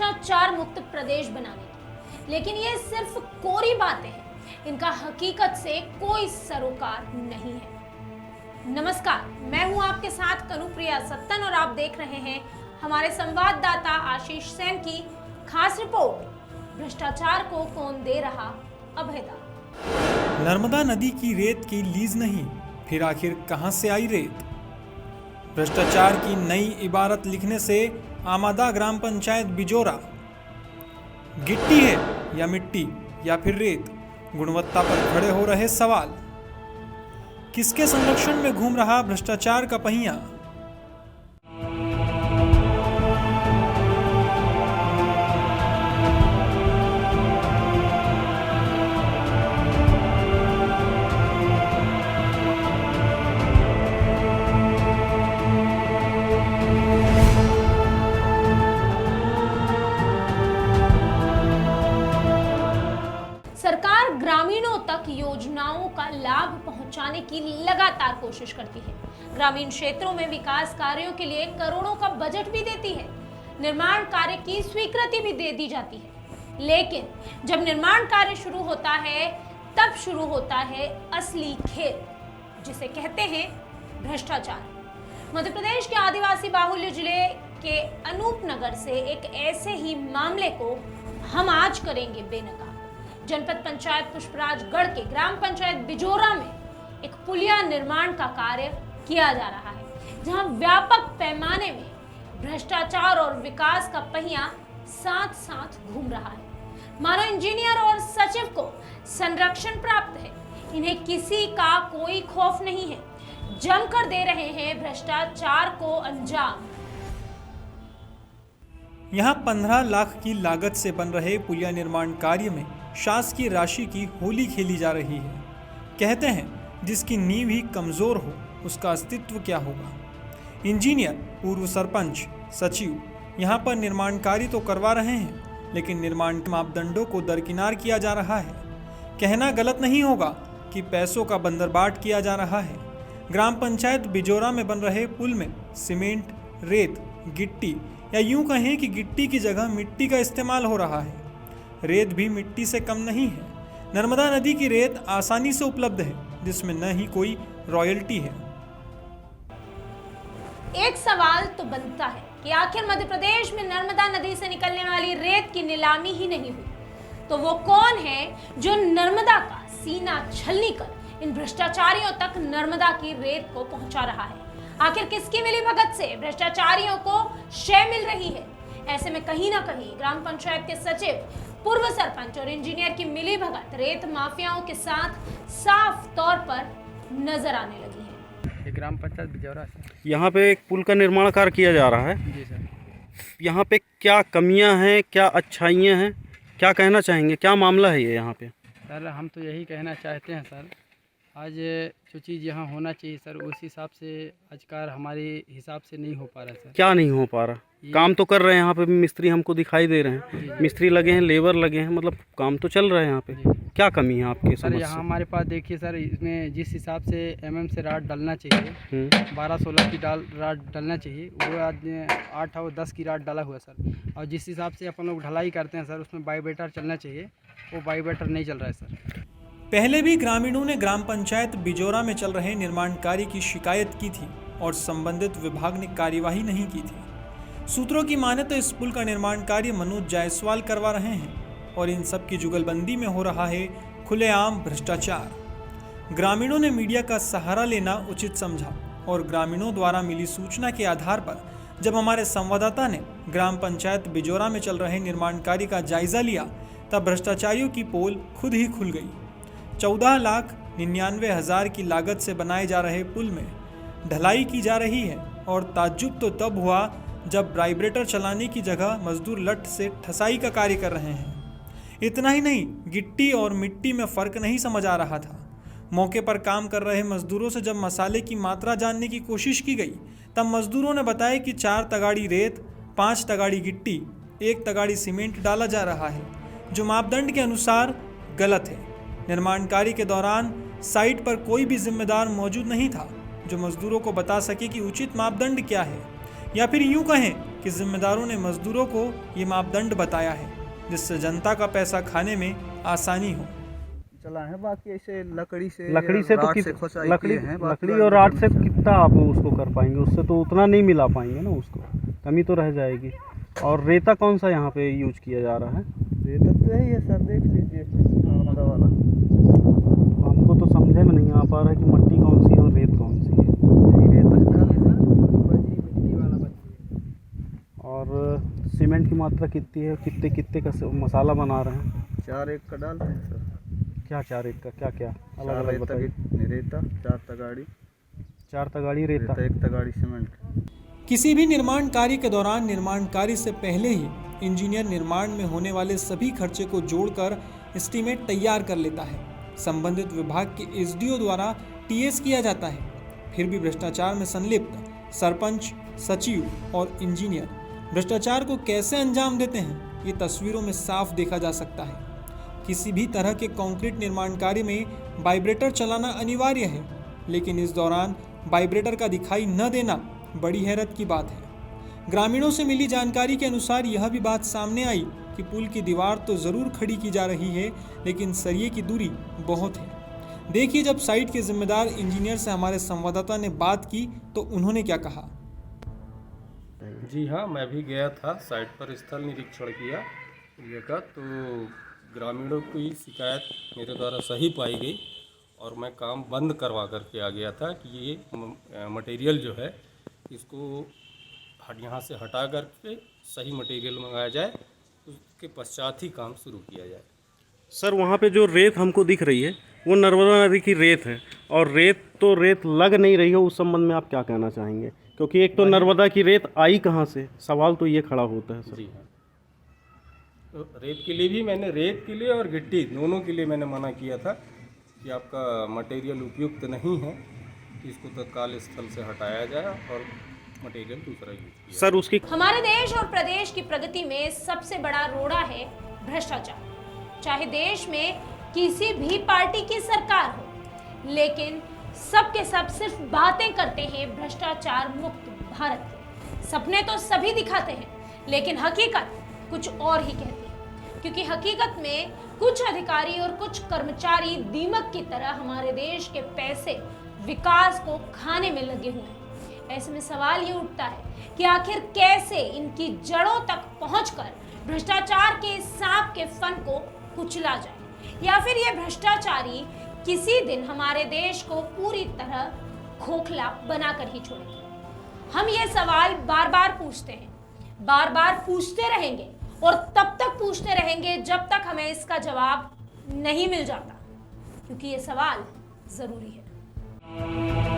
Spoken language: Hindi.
भ्रष्टाचार मुक्त प्रदेश बनाने की। लेकिन ये सिर्फ कोरी बातें हैं, इनका हकीकत से कोई सरोकार नहीं है। नमस्कार, मैं हूं आपके साथ कनुप्रिया सत्तन और आप देख रहे हैं हमारे संवाददाता आशीष सेन की खास रिपोर्ट, भ्रष्टाचार को कौन दे रहा अभयदान। नर्मदा नदी की रेत की लीज नहीं, फिर आखिर कहां से आई रेत? भ्रष्टाचार की नई इबारत लिखने से आमादा ग्राम पंचायत बिजोरा। गिट्टी है या मिट्टी या फिर रेत, गुणवत्ता पर खड़े हो रहे सवाल। किसके संरक्षण में घूम रहा भ्रष्टाचार का पहिया? सरकार ग्रामीणों तक योजनाओं का लाभ पहुंचाने की लगातार कोशिश करती है। ग्रामीण क्षेत्रों में विकास कार्यों के लिए करोड़ों का बजट भी देती है, निर्माण कार्य की स्वीकृति भी दे दी जाती है। लेकिन जब निर्माण कार्य शुरू होता है तब शुरू होता है असली खेल, जिसे कहते हैं भ्रष्टाचार। मध्य प्रदेश के आदिवासी बाहुल्य जिले के अनूपनगर से एक ऐसे ही मामले को हम आज करेंगे बेनकाब। जनपद पंचायत पुष्पराजगढ़ के ग्राम पंचायत बिजोरा में एक पुलिया निर्माण का कार्य किया जा रहा है, जहां व्यापक पैमाने में भ्रष्टाचार और विकास का पहिया साथ साथ घूम रहा है। मानो इंजीनियर और सचिव को संरक्षण प्राप्त है, इन्हें किसी का कोई खौफ नहीं है, जमकर दे रहे हैं भ्रष्टाचार को अंजाम। यहाँ 15 लाख की लागत से बन रहे पुलिया निर्माण कार्य में शासकीय राशि की होली खेली जा रही है। कहते हैं जिसकी नींव ही कमजोर हो उसका अस्तित्व क्या होगा। इंजीनियर, पूर्व सरपंच, सचिव यहाँ पर निर्माण कार्य तो करवा रहे हैं, लेकिन निर्माण के मापदंडों को दरकिनार किया जा रहा है। कहना गलत नहीं होगा कि पैसों का बंदरबाट किया जा रहा है। ग्राम पंचायत बिजोरा में बन रहे पुल में सीमेंट, रेत, गिट्टी या यूं कहें कि गिट्टी की जगह मिट्टी का इस्तेमाल हो रहा है। रेत भी मिट्टी से कम नहीं है। नर्मदा नदी की रेत आसानी से उपलब्ध है, जिसमें न ही कोई रॉयल्टी है। एक सवाल तो बनता है कि आखिर मध्य प्रदेश में नर्मदा नदी से निकलने वाली रेत की नीलामी ही नहीं हुई तो वो कौन है जो नर्मदा का सीना छलनी कर इन भ्रष्टाचारियों तक नर्मदा की रेत को पहुंचा रहा है? आखिर किसकी मिलीभगत से भ्रष्टाचारियों को शय मिल रही है? ऐसे में कहीं ना कहीं ग्राम पंचायत के सचिव, पूर्व सरपंच और इंजीनियर की मिलीभगत रेत माफियाओं के साथ साफ तौर पर नजर आने लगी है। ये ग्राम पंचायत बिजौरा से यहाँ पे एक पुल का निर्माण कार्य किया जा रहा है। जी सर। यहाँ पे क्या कमियां हैं, क्या अच्छाइयाँ हैं, क्या कहना चाहेंगे, क्या मामला है ये यहाँ पे? सर हम तो यही कहना चाहते हैं सर, आज जो चीज़ यहाँ होना चाहिए सर उस हिसाब से आजकल हमारे हिसाब से नहीं हो पा रहा सर। क्या नहीं हो पा रहा? काम तो कर रहे हैं यहाँ पे, मिस्त्री हमको दिखाई दे रहे हैं, मिस्त्री लगे हैं, लेबर लगे हैं, मतलब काम तो चल रहा है यहाँ पे। क्या कमी है आपके सर? यहाँ हमारे पास देखिए सर, इसमें जिस हिसाब से से राड डालना चाहिए 12-16 की राड डालना चाहिए, वो आज 8 और 10 की राड डाला हुआ सर। और जिस हिसाब से अपन लोग ढलाई करते हैं सर उसमें बाइबेटर चलना चाहिए, वो बाइबेटर नहीं चल रहा है सर। पहले भी ग्रामीणों ने ग्राम पंचायत बिजोरा में चल रहे निर्माण कार्य की शिकायत की थी और संबंधित विभाग ने कार्यवाही नहीं की थी। सूत्रों की माने तो इस पुल का निर्माण कार्य मनोज जायसवाल करवा रहे हैं और इन सब की जुगलबंदी में हो रहा है खुलेआम भ्रष्टाचार। ग्रामीणों ने मीडिया का सहारा लेना उचित समझा और ग्रामीणों द्वारा मिली सूचना के आधार पर जब हमारे संवाददाता ने ग्राम पंचायत बिजोरा में चल रहे निर्माण कार्य का जायजा लिया तब भ्रष्टाचारियों की पोल खुद ही खुल गई। 14,99,000 की लागत से बनाए जा रहे पुल में ढलाई की जा रही है और ताज्जुब तो तब हुआ जब वाइब्रेटर चलाने की जगह मजदूर लठ से ठसाई का कार्य कर रहे हैं। इतना ही नहीं, गिट्टी और मिट्टी में फ़र्क नहीं समझ आ रहा था। मौके पर काम कर रहे मजदूरों से जब मसाले की मात्रा जानने की कोशिश की गई तब मजदूरों ने बताया कि 4 तगाड़ी रेत, 5 तगाड़ी गिट्टी, 1 तगाड़ी सीमेंट डाला जा रहा है, जो मापदंड के अनुसार गलत है। निर्माण कार्य के दौरान साइट पर कोई भी जिम्मेदार मौजूद नहीं था जो मजदूरों को बता सके कि उचित मापदंड क्या है, या फिर यूं कहें कि जिम्मेदारों ने मजदूरों को ये मापदंड बताया है जिससे जनता का पैसा खाने में आसानी हो। चला है, बाकी ऐसे लकड़ी से तो राड से खोसाई लकड़ी किए हैं, बाकी लकड़ी और राड से कितना आप उसको कर पाएंगे? उससे तो उतना नहीं मिला पाएंगे ना, उसको कमी तो रह जाएगी। और रेता कौन सा यहाँ पे यूज किया जा रहा है? रेता तो यही है सर, देख लीजिए नर्मदा वाला। हमको तो समझे में नहीं आ पा रहा है कि मट्टी कौन सी है और रेत कौन सी है। यही रेता है सर, मिट्टी वाला बजरी। और सीमेंट की मात्रा कितनी है? कितने कितने का मसाला बना रहे हैं? 4 एक का डालते हैं सर। क्या 4 एक का क्या क्या अलग 4 अलग रेता बताइए। की रेता, 4 तगाड़ी 4 तगाड़ी रेता। 1 तगाड़ी सीमेंट। किसी भी निर्माण कार्य के दौरान निर्माण कार्य से पहले ही इंजीनियर निर्माण में होने वाले सभी खर्चे को जोड़कर एस्टीमेट तैयार कर लेता है। संबंधित विभाग के एसडीओ द्वारा टीएस किया जाता है। फिर भी भ्रष्टाचार में संलिप्त सरपंच, सचिव और इंजीनियर भ्रष्टाचार को कैसे अंजाम देते हैं, ये तस्वीरों में साफ देखा जा सकता है। किसी भी तरह के कंक्रीट निर्माण कार्य में वाइब्रेटर चलाना अनिवार्य है, लेकिन इस दौरान वाइब्रेटर का दिखाई न देना बड़ी हैरत की बात है। ग्रामीणों से मिली जानकारी के अनुसार यह भी बात सामने आई कि पुल की दीवार तो ज़रूर खड़ी की जा रही है, लेकिन सरिये की दूरी बहुत है। देखिए, जब साइट के जिम्मेदार इंजीनियर से हमारे संवाददाता ने बात की तो उन्होंने क्या कहा। जी हाँ, मैं भी गया था साइट पर, स्थल निरीक्षण किया पुलिया का, तो ग्रामीणों की शिकायत मेरे द्वारा सही पाई गई और मैं काम बंद करवा करके आ गया था कि ये मटेरियल जो है इसको यहाँ से हटा करके सही मटेरियल मंगाया जाए, उसके पश्चात ही काम शुरू किया जाए। सर, वहाँ पे जो रेत हमको दिख रही है वो नर्मदा नदी की रेत है, और रेत लग नहीं रही है। उस संबंध में आप क्या कहना चाहेंगे? क्योंकि एक तो नर्मदा की रेत आई कहाँ से, सवाल तो ये खड़ा होता है सर। जी हाँ, तो रेत के लिए भी मैंने, रेत के लिए और गिट्टी दोनों के लिए मैंने मना किया था कि आपका मटेरियल उपयुक्त नहीं है, इसको तत्काल स्थल से हटाया जाए और मटेरियल दूसरा यूज किया। सर, उसकी हमारे देश और प्रदेश की प्रगति में सबसे बड़ा रोड़ा है भ्रष्टाचार। चाहे देश में किसी भी पार्टी की सरकार हो, लेकिन सबके सब सिर्फ बातें करते हैं भ्रष्टाचार मुक्त भारत के। सपने तो सभी दिखाते हैं, लेकिन हकीकत कुछ और ही कहती है, क्योंकि हकीकत में कुछ अधिकारी और कुछ कर्मचारी दीमक की तरह हमारे देश के पैसे, विकास को खाने में लगे हुए हैं। ऐसे में सवाल ये उठता है कि आखिर कैसे इनकी जड़ों तक पहुंचकर भ्रष्टाचार के सांप के फन को कुचला जाए, या फिर ये भ्रष्टाचारी किसी दिन हमारे देश को पूरी तरह खोखला बनाकर ही छोड़ेंगे। हम ये सवाल बार बार पूछते हैं, बार बार पूछते रहेंगे और तब तक पूछते रहेंगे जब तक हमें इसका जवाब नहीं मिल जाता, क्योंकि ये सवाल जरूरी है।